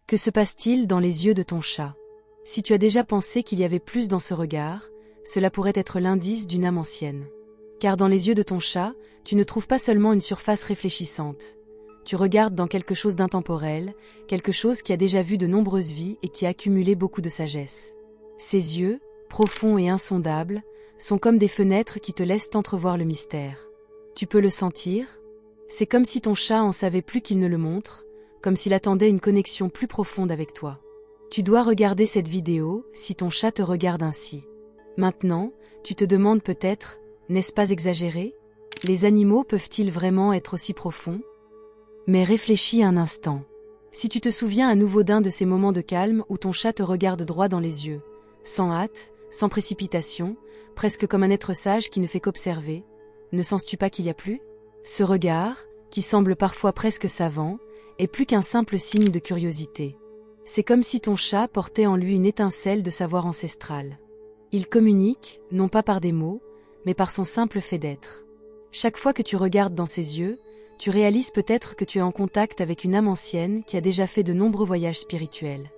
Que se passe-t-il dans les yeux de ton chat? Si tu as déjà pensé qu'il y avait plus dans ce regard, cela pourrait être l'indice d'une âme ancienne. Car dans les yeux de ton chat, tu ne trouves pas seulement une surface réfléchissante. Tu regardes dans quelque chose d'intemporel, quelque chose qui a déjà vu de nombreuses vies et qui a accumulé beaucoup de sagesse. Ses yeux, profonds et insondables, sont comme des fenêtres qui te laissent entrevoir le mystère. Tu peux le sentir? C'est comme si ton chat en savait plus qu'il ne le montre, comme s'il attendait une connexion plus profonde avec toi. Tu dois regarder cette vidéo si ton chat te regarde ainsi. Maintenant, tu te demandes peut-être, n'est-ce pas exagéré? Les animaux peuvent-ils vraiment être aussi profonds? Mais réfléchis un instant. Si tu te souviens à nouveau d'un de ces moments de calme où ton chat te regarde droit dans les yeux, sans hâte, sans précipitation, presque comme un être sage qui ne fait qu'observer, ne sens-tu pas qu'il y a plus? Ce regard, qui semble parfois presque savant, est plus qu'un simple signe de curiosité. C'est comme si ton chat portait en lui une étincelle de savoir ancestral. Il communique, non pas par des mots, mais par son simple fait d'être. Chaque fois que tu regardes dans ses yeux, tu réalises peut-être que tu es en contact avec une âme ancienne qui a déjà fait de nombreux voyages spirituels.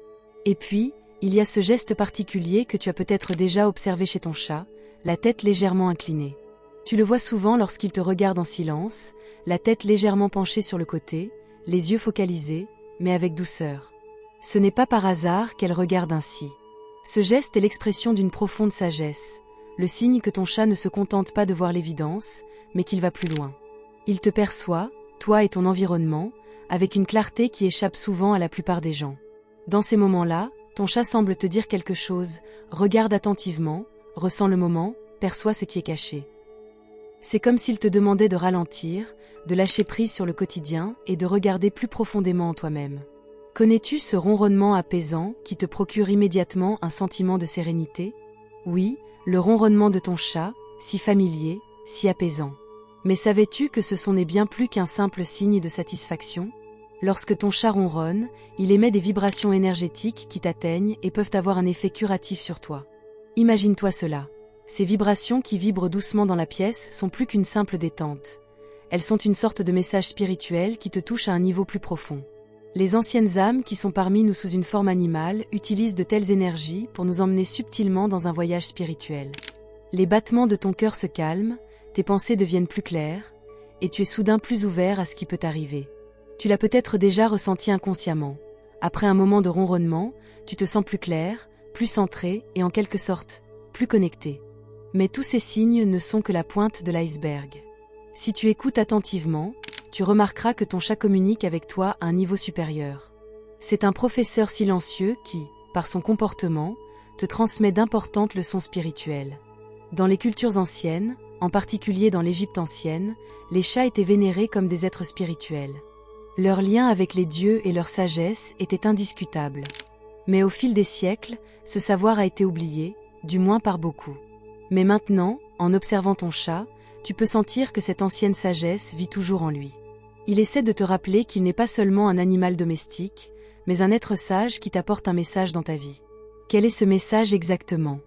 Et puis, il y a ce geste particulier que tu as peut-être déjà observé chez ton chat, la tête légèrement inclinée. Tu le vois souvent lorsqu'il te regarde en silence, la tête légèrement penchée sur le côté, les yeux focalisés, mais avec douceur. Ce n'est pas par hasard qu'elle regarde ainsi. Ce geste est l'expression d'une profonde sagesse, le signe que ton chat ne se contente pas de voir l'évidence, mais qu'il va plus loin. Il te perçoit, toi et ton environnement, avec une clarté qui échappe souvent à la plupart des gens. Dans ces moments-là, ton chat semble te dire quelque chose, regarde attentivement, ressent le moment, perçoit ce qui est caché. C'est comme s'il te demandait de ralentir, de lâcher prise sur le quotidien et de regarder plus profondément en toi-même. Connais-tu ce ronronnement apaisant qui te procure immédiatement un sentiment de sérénité? Oui, le ronronnement de ton chat, si familier, si apaisant. Mais savais-tu que ce n'est bien plus qu'un simple signe de satisfaction? Lorsque ton chat ronronne, il émet des vibrations énergétiques qui t'atteignent et peuvent avoir un effet curatif sur toi. Imagine-toi cela. Ces vibrations qui vibrent doucement dans la pièce sont plus qu'une simple détente. Elles sont une sorte de message spirituel qui te touche à un niveau plus profond. Les anciennes âmes qui sont parmi nous sous une forme animale utilisent de telles énergies pour nous emmener subtilement dans un voyage spirituel. Les battements de ton cœur se calment, tes pensées deviennent plus claires, et tu es soudain plus ouvert à ce qui peut t'arriver. Tu l'as peut-être déjà ressenti inconsciemment. Après un moment de ronronnement, tu te sens plus clair, plus centré et en quelque sorte, plus connecté. Mais tous ces signes ne sont que la pointe de l'iceberg. Si tu écoutes attentivement, tu remarqueras que ton chat communique avec toi à un niveau supérieur. C'est un professeur silencieux qui, par son comportement, te transmet d'importantes leçons spirituelles. Dans les cultures anciennes, en particulier dans l'Égypte ancienne, les chats étaient vénérés comme des êtres spirituels. Leur lien avec les dieux et leur sagesse était indiscutable. Mais au fil des siècles, ce savoir a été oublié, du moins par beaucoup. Mais maintenant, en observant ton chat, tu peux sentir que cette ancienne sagesse vit toujours en lui. Il essaie de te rappeler qu'il n'est pas seulement un animal domestique, mais un être sage qui t'apporte un message dans ta vie. Quel est ce message exactement?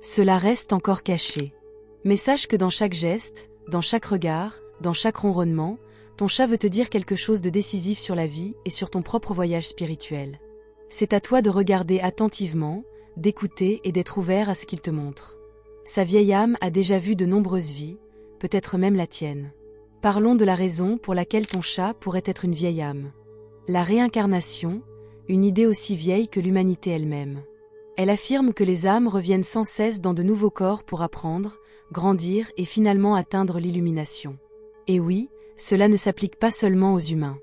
Cela reste encore caché. Mais sache que dans chaque geste, dans chaque regard, dans chaque ronronnement, ton chat veut te dire quelque chose de décisif sur la vie et sur ton propre voyage spirituel. C'est à toi de regarder attentivement, d'écouter et d'être ouvert à ce qu'il te montre. Sa vieille âme a déjà vu de nombreuses vies, peut-être même la tienne. Parlons de la raison pour laquelle ton chat pourrait être une vieille âme. La réincarnation, une idée aussi vieille que l'humanité elle-même. Elle affirme que les âmes reviennent sans cesse dans de nouveaux corps pour apprendre, grandir et finalement atteindre l'illumination. Et oui, cela ne s'applique pas seulement aux humains.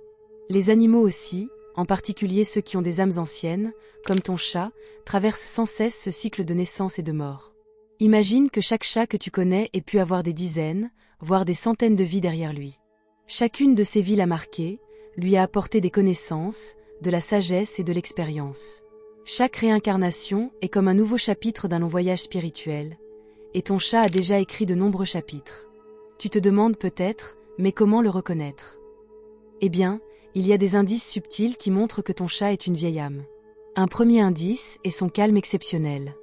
Les animaux aussi, en particulier ceux qui ont des âmes anciennes, comme ton chat, traversent sans cesse ce cycle de naissance et de mort. Imagine que chaque chat que tu connais ait pu avoir des dizaines, voire des centaines de vies derrière lui. Chacune de ces vies l'a marqué, lui a apporté des connaissances, de la sagesse et de l'expérience. Chaque réincarnation est comme un nouveau chapitre d'un long voyage spirituel, et ton chat a déjà écrit de nombreux chapitres. Tu te demandes peut-être, mais comment le reconnaître? Eh bien, il y a des indices subtils qui montrent que ton chat est une vieille âme. Un premier indice est son calme exceptionnel.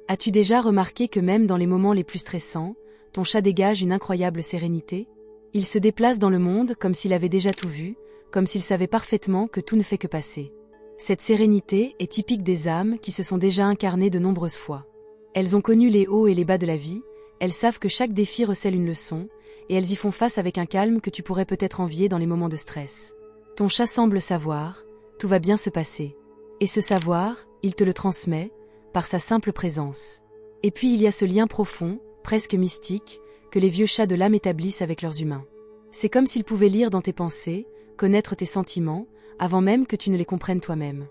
As-tu déjà remarqué que même dans les moments les plus stressants, ton chat dégage une incroyable sérénité? Il se déplace dans le monde comme s'il avait déjà tout vu, comme s'il savait parfaitement que tout ne fait que passer. Cette sérénité est typique des âmes qui se sont déjà incarnées de nombreuses fois. Elles ont connu les hauts et les bas de la vie, elles savent que chaque défi recèle une leçon, et elles y font face avec un calme que tu pourrais peut-être envier dans les moments de stress. Ton chat semble savoir, tout va bien se passer. Et ce savoir, il te le transmet, par sa simple présence. Et puis il y a ce lien profond, presque mystique, que les vieux chats de l'âme établissent avec leurs humains. C'est comme s'ils pouvaient lire dans tes pensées, connaître tes sentiments, avant même que tu ne les comprennes toi-même.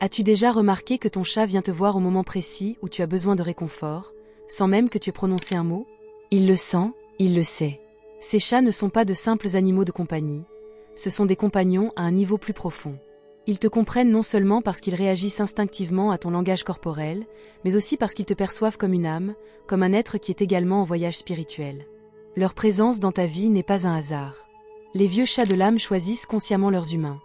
As-tu déjà remarqué que ton chat vient te voir au moment précis où tu as besoin de réconfort, sans même que tu aies prononcé un mot? Il le sent, il le sait. Ces chats ne sont pas de simples animaux de compagnie, ce sont des compagnons à un niveau plus profond. Ils te comprennent non seulement parce qu'ils réagissent instinctivement à ton langage corporel, mais aussi parce qu'ils te perçoivent comme une âme, comme un être qui est également en voyage spirituel. Leur présence dans ta vie n'est pas un hasard. Les vieux chats de l'âme choisissent consciemment leurs humains.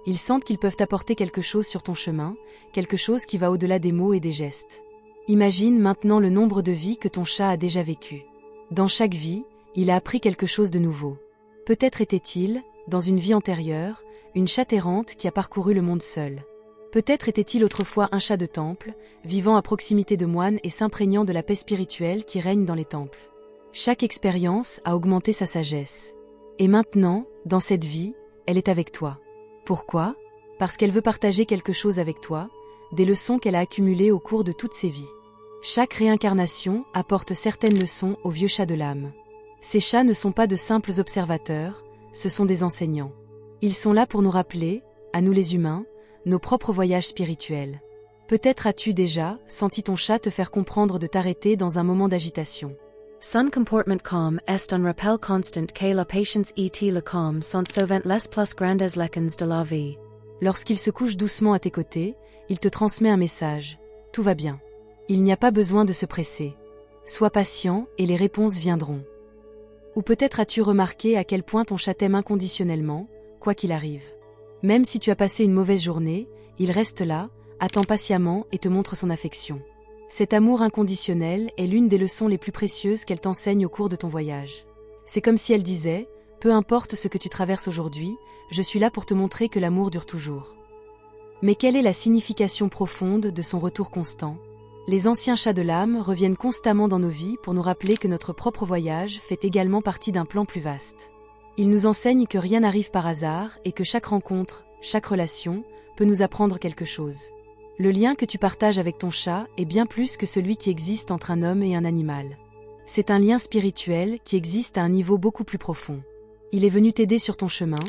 Ils sentent qu'ils peuvent apporter quelque chose sur ton chemin, quelque chose qui va au-delà des mots et des gestes. Imagine maintenant le nombre de vies que ton chat a déjà vécues. Dans chaque vie, il a appris quelque chose de nouveau. Peut-être était-il, dans une vie antérieure, une chatte errante qui a parcouru le monde seul. Peut-être était-il autrefois un chat de temple, vivant à proximité de moines et s'imprégnant de la paix spirituelle qui règne dans les temples. Chaque expérience a augmenté sa sagesse. Et maintenant, dans cette vie, elle est avec toi. Pourquoi? Parce qu'elle veut partager quelque chose avec toi, des leçons qu'elle a accumulées au cours de toutes ses vies. Chaque réincarnation apporte certaines leçons aux vieux chats de l'âme. Ces chats ne sont pas de simples observateurs, ce sont des enseignants. Ils sont là pour nous rappeler, à nous les humains, nos propres voyages spirituels. Peut-être as-tu déjà senti ton chat te faire comprendre de t'arrêter dans un moment d'agitation. Son comportement calm est un rappel constant que la patience et le calme sont souvent les plus grandes leçons de la vie. Lorsqu'il se couche doucement à tes côtés, il te transmet un message. Tout va bien. Il n'y a pas besoin de se presser. Sois patient et les réponses viendront. Ou peut-être as-tu remarqué à quel point ton chat t'aime inconditionnellement, quoi qu'il arrive. Même si tu as passé une mauvaise journée, il reste là, attend patiemment et te montre son affection. Cet amour inconditionnel est l'une des leçons les plus précieuses qu'elle t'enseigne au cours de ton voyage. C'est comme si elle disait, peu importe ce que tu traverses aujourd'hui, je suis là pour te montrer que l'amour dure toujours. Mais quelle est la signification profonde de son retour constant? Les anciens chats de l'âme reviennent constamment dans nos vies pour nous rappeler que notre propre voyage fait également partie d'un plan plus vaste. Ils nous enseignent que rien n'arrive par hasard et que chaque rencontre, chaque relation, peut nous apprendre quelque chose. Le lien que tu partages avec ton chat est bien plus que celui qui existe entre un homme et un animal. C'est un lien spirituel qui existe à un niveau beaucoup plus profond. Il est venu t'aider sur ton chemin,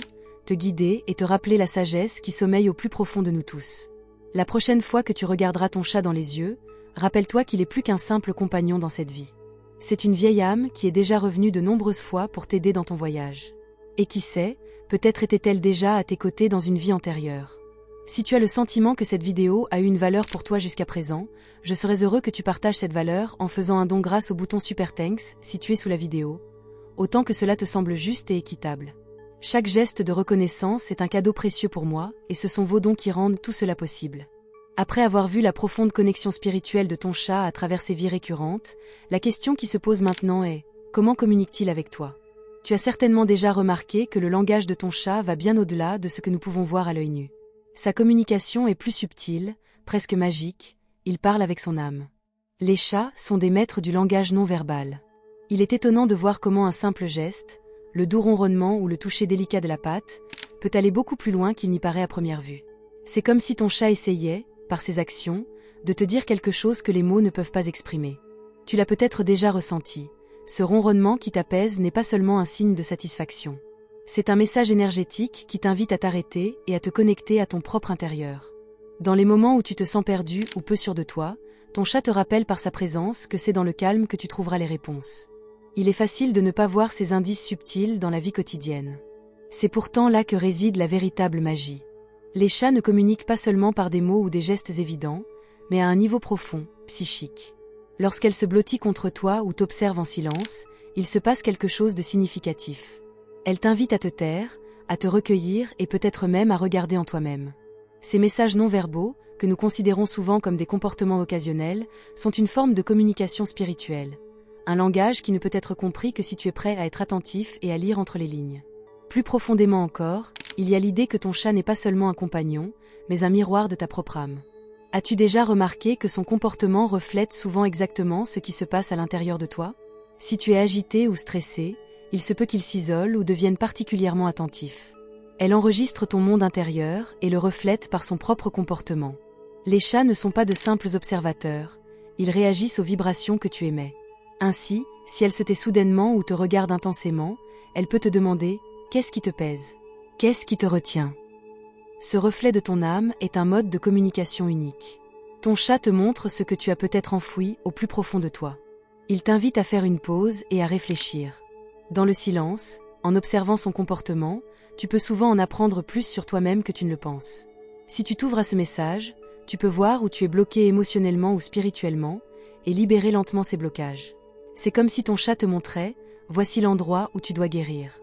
te guider et te rappeler la sagesse qui sommeille au plus profond de nous tous. La prochaine fois que tu regarderas ton chat dans les yeux, rappelle-toi qu'il est plus qu'un simple compagnon dans cette vie. C'est une vieille âme qui est déjà revenue de nombreuses fois pour t'aider dans ton voyage. Et qui sait, peut-être était-elle déjà à tes côtés dans une vie antérieure. Si tu as le sentiment que cette vidéo a eu une valeur pour toi jusqu'à présent, je serais heureux que tu partages cette valeur en faisant un don grâce au bouton Super Thanks situé sous la vidéo, autant que cela te semble juste et équitable. Chaque geste de reconnaissance est un cadeau précieux pour moi, et ce sont vos dons qui rendent tout cela possible. Après avoir vu la profonde connexion spirituelle de ton chat à travers ses vies récurrentes, la question qui se pose maintenant est, comment communique-t-il avec toi? Tu as certainement déjà remarqué que le langage de ton chat va bien au-delà de ce que nous pouvons voir à l'œil nu. Sa communication est plus subtile, presque magique, il parle avec son âme. Les chats sont des maîtres du langage non verbal. Il est étonnant de voir comment un simple geste, le doux ronronnement ou le toucher délicat de la patte, peut aller beaucoup plus loin qu'il n'y paraît à première vue. C'est comme si ton chat essayait, par ses actions, de te dire quelque chose que les mots ne peuvent pas exprimer. Tu l'as peut-être déjà ressenti. Ce ronronnement qui t'apaise n'est pas seulement un signe de satisfaction. C'est un message énergétique qui t'invite à t'arrêter et à te connecter à ton propre intérieur. Dans les moments où tu te sens perdu ou peu sûr de toi, ton chat te rappelle par sa présence que c'est dans le calme que tu trouveras les réponses. Il est facile de ne pas voir ces indices subtils dans la vie quotidienne. C'est pourtant là que réside la véritable magie. Les chats ne communiquent pas seulement par des mots ou des gestes évidents, mais à un niveau profond, psychique. Lorsqu'elle se blottit contre toi ou t'observe en silence, il se passe quelque chose de significatif. Elle t'invite à te taire, à te recueillir et peut-être même à regarder en toi-même. Ces messages non verbaux, que nous considérons souvent comme des comportements occasionnels, sont une forme de communication spirituelle. Un langage qui ne peut être compris que si tu es prêt à être attentif et à lire entre les lignes. Plus profondément encore, il y a l'idée que ton chat n'est pas seulement un compagnon, mais un miroir de ta propre âme. As-tu déjà remarqué que son comportement reflète souvent exactement ce qui se passe à l'intérieur de toi? Si tu es agité ou stressé, il se peut qu'il s'isole ou devienne particulièrement attentif. Elle enregistre ton monde intérieur et le reflète par son propre comportement. Les chats ne sont pas de simples observateurs, ils réagissent aux vibrations que tu émets. Ainsi, si elle se tait soudainement ou te regarde intensément, elle peut te demander « Qu'est-ce qui te pèse? Qu'est-ce qui te retient ?» Ce reflet de ton âme est un mode de communication unique. Ton chat te montre ce que tu as peut-être enfoui au plus profond de toi. Il t'invite à faire une pause et à réfléchir. Dans le silence, en observant son comportement, tu peux souvent en apprendre plus sur toi-même que tu ne le penses. Si tu t'ouvres à ce message, tu peux voir où tu es bloqué émotionnellement ou spirituellement et libérer lentement ces blocages. C'est comme si ton chat te montrait « Voici l'endroit où tu dois guérir ».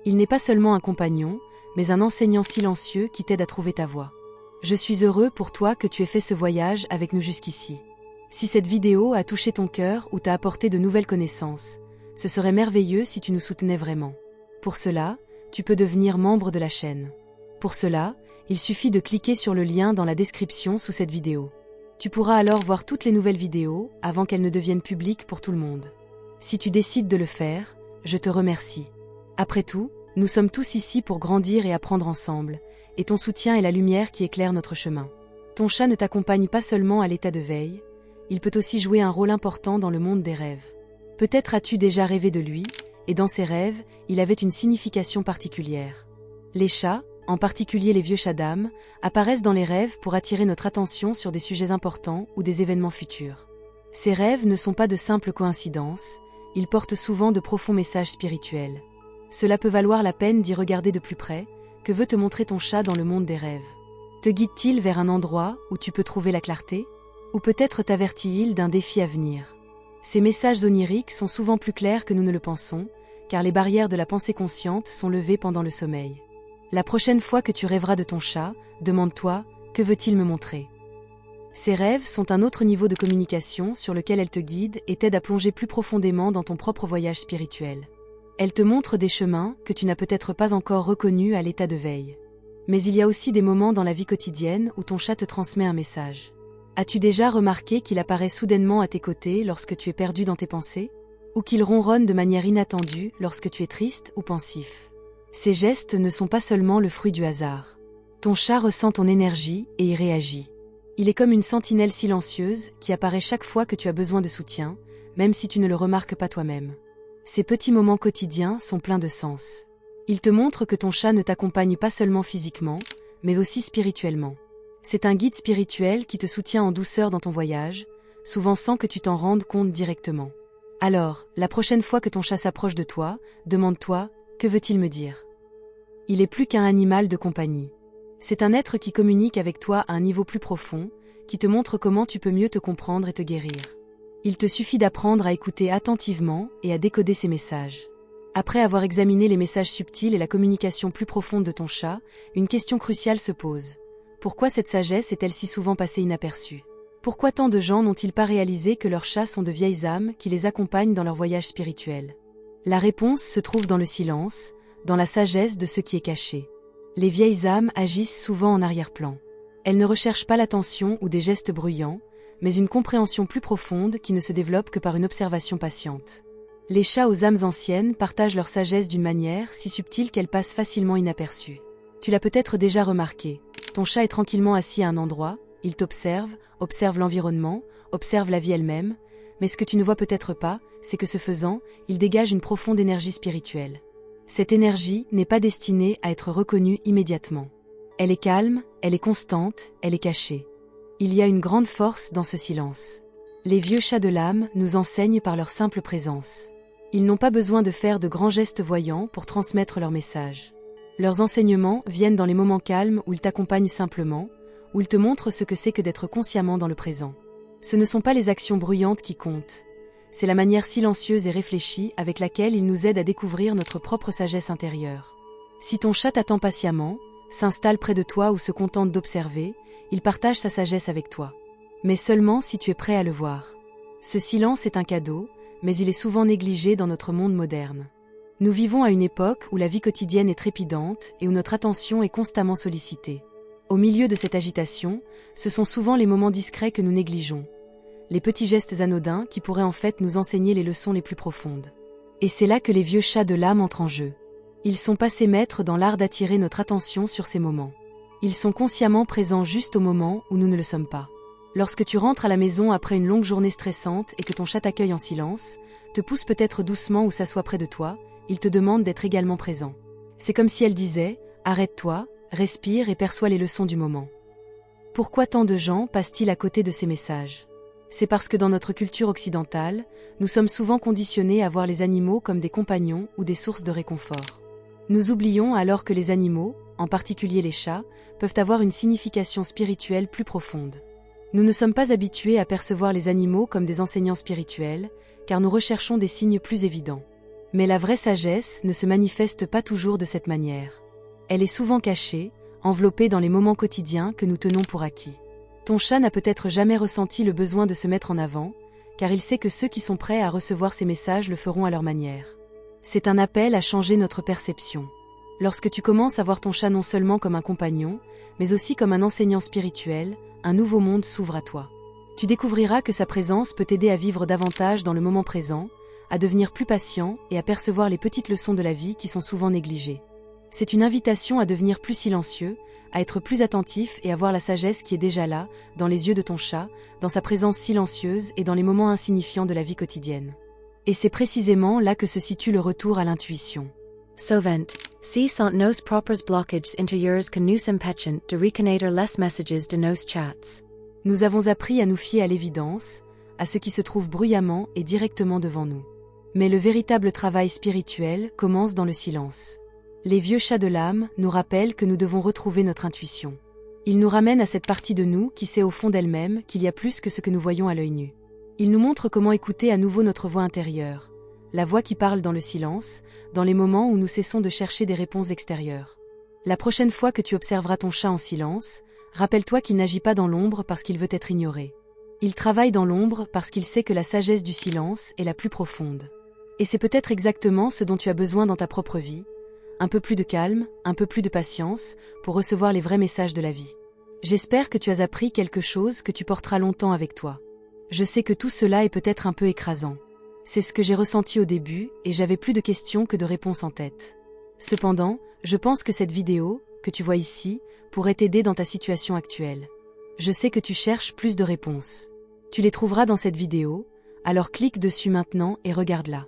Il n'est pas seulement un compagnon, mais un enseignant silencieux qui t'aide à trouver ta voie. Je suis heureux pour toi que tu aies fait ce voyage avec nous jusqu'ici. Si cette vidéo a touché ton cœur ou t'a apporté de nouvelles connaissances, ce serait merveilleux si tu nous soutenais vraiment. Pour cela, tu peux devenir membre de la chaîne. Pour cela, il suffit de cliquer sur le lien dans la description sous cette vidéo. Tu pourras alors voir toutes les nouvelles vidéos avant qu'elles ne deviennent publiques pour tout le monde. Si tu décides de le faire, je te remercie. Après tout, nous sommes tous ici pour grandir et apprendre ensemble, et ton soutien est la lumière qui éclaire notre chemin. Ton chat ne t'accompagne pas seulement à l'état de veille, il peut aussi jouer un rôle important dans le monde des rêves. Peut-être as-tu déjà rêvé de lui, et dans ces rêves, il avait une signification particulière. Les chats, en particulier les vieux chats d'âme, apparaissent dans les rêves pour attirer notre attention sur des sujets importants ou des événements futurs. Ces rêves ne sont pas de simples coïncidences, ils portent souvent de profonds messages spirituels. Cela peut valoir la peine d'y regarder de plus près, que veut te montrer ton chat dans le monde des rêves. Te guide-t-il vers un endroit où tu peux trouver la clarté? Ou peut-être t'avertit-il d'un défi à venir? Ces messages oniriques sont souvent plus clairs que nous ne le pensons, car les barrières de la pensée consciente sont levées pendant le sommeil. La prochaine fois que tu rêveras de ton chat, demande-toi « Que veut-il me montrer ?» Ces rêves sont un autre niveau de communication sur lequel elle te guide et t'aide à plonger plus profondément dans ton propre voyage spirituel. Elle te montre des chemins que tu n'as peut-être pas encore reconnus à l'état de veille. Mais il y a aussi des moments dans la vie quotidienne où ton chat te transmet un message. As-tu déjà remarqué qu'il apparaît soudainement à tes côtés lorsque tu es perdu dans tes pensées? Ou qu'il ronronne de manière inattendue lorsque tu es triste ou pensif? Ces gestes ne sont pas seulement le fruit du hasard. Ton chat ressent ton énergie et y réagit. Il est comme une sentinelle silencieuse qui apparaît chaque fois que tu as besoin de soutien, même si tu ne le remarques pas toi-même. Ces petits moments quotidiens sont pleins de sens. Ils te montrent que ton chat ne t'accompagne pas seulement physiquement, mais aussi spirituellement. C'est un guide spirituel qui te soutient en douceur dans ton voyage, souvent sans que tu t'en rendes compte directement. Alors, la prochaine fois que ton chat s'approche de toi, demande-toi « Que veut-il me dire ?» Il est plus qu'un animal de compagnie. C'est un être qui communique avec toi à un niveau plus profond, qui te montre comment tu peux mieux te comprendre et te guérir. Il te suffit d'apprendre à écouter attentivement et à décoder ces messages. Après avoir examiné les messages subtils et la communication plus profonde de ton chat, une question cruciale se pose. Pourquoi cette sagesse est-elle si souvent passée inaperçue? Pourquoi tant de gens n'ont-ils pas réalisé que leurs chats sont de vieilles âmes qui les accompagnent dans leur voyage spirituel? La réponse se trouve dans le silence, dans la sagesse de ce qui est caché. Les vieilles âmes agissent souvent en arrière-plan. Elles ne recherchent pas l'attention ou des gestes bruyants, mais une compréhension plus profonde qui ne se développe que par une observation patiente. Les chats aux âmes anciennes partagent leur sagesse d'une manière si subtile qu'elle passe facilement inaperçue. Tu l'as peut-être déjà remarqué, ton chat est tranquillement assis à un endroit, il t'observe, observe l'environnement, observe la vie elle-même, mais ce que tu ne vois peut-être pas, c'est que ce faisant, il dégage une profonde énergie spirituelle. Cette énergie n'est pas destinée à être reconnue immédiatement. Elle est calme, elle est constante, elle est cachée. Il y a une grande force dans ce silence. Les vieux chats de l'âme nous enseignent par leur simple présence. Ils n'ont pas besoin de faire de grands gestes voyants pour transmettre leur message. Leurs enseignements viennent dans les moments calmes où ils t'accompagnent simplement, où ils te montrent ce que c'est que d'être consciemment dans le présent. Ce ne sont pas les actions bruyantes qui comptent, c'est la manière silencieuse et réfléchie avec laquelle ils nous aident à découvrir notre propre sagesse intérieure. Si ton chat t'attend patiemment, s'installe près de toi ou se contente d'observer, il partage sa sagesse avec toi. Mais seulement si tu es prêt à le voir. Ce silence est un cadeau, mais il est souvent négligé dans notre monde moderne. Nous vivons à une époque où la vie quotidienne est trépidante et où notre attention est constamment sollicitée. Au milieu de cette agitation, ce sont souvent les moments discrets que nous négligeons. Les petits gestes anodins qui pourraient en fait nous enseigner les leçons les plus profondes. Et c'est là que les vieux chats de l'âme entrent en jeu. Ils sont passés maîtres dans l'art d'attirer notre attention sur ces moments. Ils sont consciemment présents juste au moment où nous ne le sommes pas. Lorsque tu rentres à la maison après une longue journée stressante et que ton chat t'accueille en silence, te pousse peut-être doucement ou s'assoit près de toi, il te demande d'être également présent. C'est comme si elle disait « Arrête-toi, respire et perçois les leçons du moment ». Pourquoi tant de gens passent-ils à côté de ces messages ? C'est parce que dans notre culture occidentale, nous sommes souvent conditionnés à voir les animaux comme des compagnons ou des sources de réconfort. Nous oublions alors que les animaux, en particulier les chats, peuvent avoir une signification spirituelle plus profonde. Nous ne sommes pas habitués à percevoir les animaux comme des enseignants spirituels, car nous recherchons des signes plus évidents. Mais la vraie sagesse ne se manifeste pas toujours de cette manière. Elle est souvent cachée, enveloppée dans les moments quotidiens que nous tenons pour acquis. Ton chat n'a peut-être jamais ressenti le besoin de se mettre en avant, car il sait que ceux qui sont prêts à recevoir ces messages le feront à leur manière. C'est un appel à changer notre perception. Lorsque tu commences à voir ton chat non seulement comme un compagnon, mais aussi comme un enseignant spirituel, un nouveau monde s'ouvre à toi. Tu découvriras que sa présence peut t'aider à vivre davantage dans le moment présent, à devenir plus patient et à percevoir les petites leçons de la vie qui sont souvent négligées. C'est une invitation à devenir plus silencieux, à être plus attentif et à voir la sagesse qui est déjà là, dans les yeux de ton chat, dans sa présence silencieuse et dans les moments insignifiants de la vie quotidienne. Et c'est précisément là que se situe le retour à l'intuition. Sovent, si sont nos propres blockages intérieurs que nous empêchent de reconnaître les messages de nos chats. Nous avons appris à nous fier à l'évidence, à ce qui se trouve bruyamment et directement devant nous. Mais le véritable travail spirituel commence dans le silence. Les vieux chats de l'âme nous rappellent que nous devons retrouver notre intuition. Ils nous ramènent à cette partie de nous qui sait au fond d'elle-même qu'il y a plus que ce que nous voyons à l'œil nu. Ils nous montrent comment écouter à nouveau notre voix intérieure, la voix qui parle dans le silence, dans les moments où nous cessons de chercher des réponses extérieures. La prochaine fois que tu observeras ton chat en silence, rappelle-toi qu'il n'agit pas dans l'ombre parce qu'il veut être ignoré. Il travaille dans l'ombre parce qu'il sait que la sagesse du silence est la plus profonde. Et c'est peut-être exactement ce dont tu as besoin dans ta propre vie, un peu plus de calme, un peu plus de patience, pour recevoir les vrais messages de la vie. J'espère que tu as appris quelque chose que tu porteras longtemps avec toi. Je sais que tout cela est peut-être un peu écrasant. C'est ce que j'ai ressenti au début et j'avais plus de questions que de réponses en tête. Cependant, je pense que cette vidéo, que tu vois ici, pourrait t'aider dans ta situation actuelle. Je sais que tu cherches plus de réponses. Tu les trouveras dans cette vidéo, alors clique dessus maintenant et regarde-la.